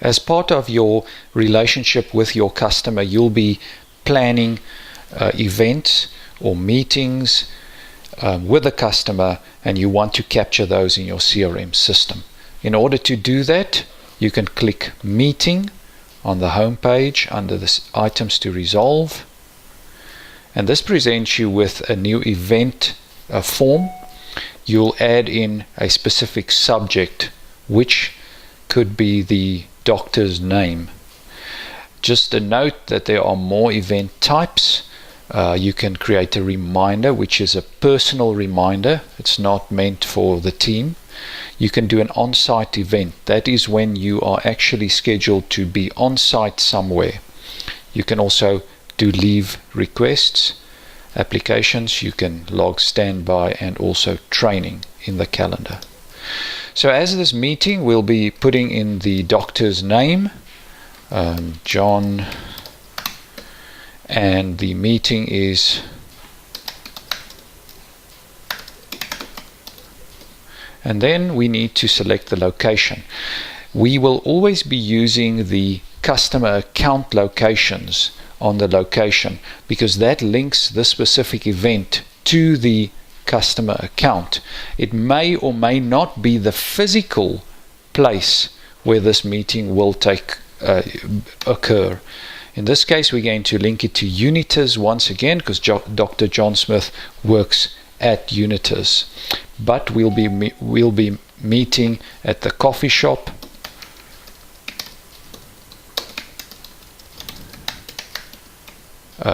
As part of your relationship with your customer, you'll be planning events or meetings with the customer, and you want to capture those in your CRM system. In order to do that, you can click Meeting on the home page under the Items to Resolve, and this presents you with a new event form. You'll add in a specific subject, which could be the doctor's name. Just a note that there are more event types. You can create a reminder, which is a personal reminder. It's not meant for the team. You can do an on-site event. That is when you are actually scheduled to be on-site somewhere. You can also do leave requests, applications. You can log standby and also training in the calendar. So as this meeting, we'll be putting in the doctor's name, John, and the meeting is and then we need to select the location. We will always be using the customer account locations on the location, because that links the specific event to the customer account. It may or may not be the physical place where this meeting will occur. In this case, we're going to link it to Unitas once again, because Dr. John Smith works at Unitas. But we'll be meeting at the coffee shop,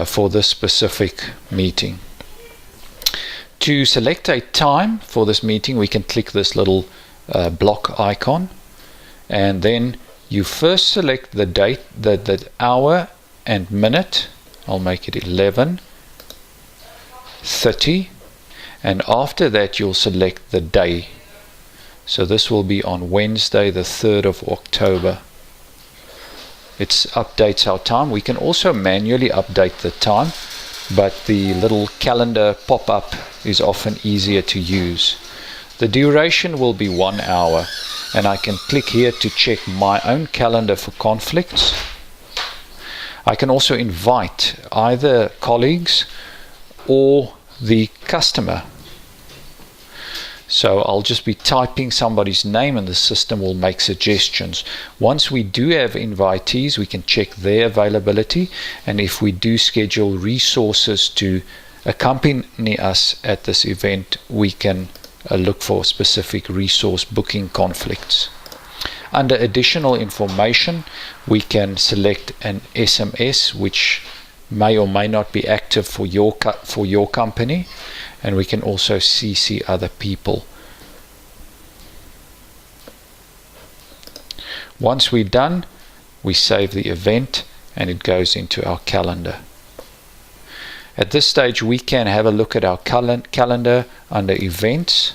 for this specific meeting. To select a time for this meeting, we can click this little block icon, and then you first select the date, the hour and minute. I'll make it 11:30, and after that you'll select the day. So this will be on Wednesday the 3rd of October. It updates our time. We can also manually update the time, but the little calendar pop-up is often easier to use. The duration will be 1 hour, and I can click here to check my own calendar for conflicts. I can also invite either colleagues or the customer. So I'll just be typing somebody's name and the system will make suggestions. Once we do have invitees, we can check their availability, and if we do schedule resources to accompany us at this event, we can look for specific resource booking conflicts. Under additional information, we can select an SMS, which may or may not be active for your company, and we can also CC other people. Once we're done, we save the event and it goes into our calendar. At this stage, we can have a look at our calendar under events.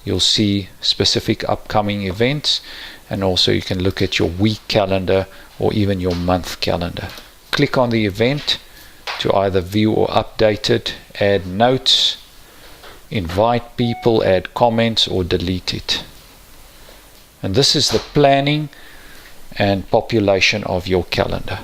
You'll see specific upcoming events, and also you can look at your week calendar or even your month calendar. Click on the event to either view or update it, add notes, invite people, add comments, or delete it. And this is the planning and population of your calendar.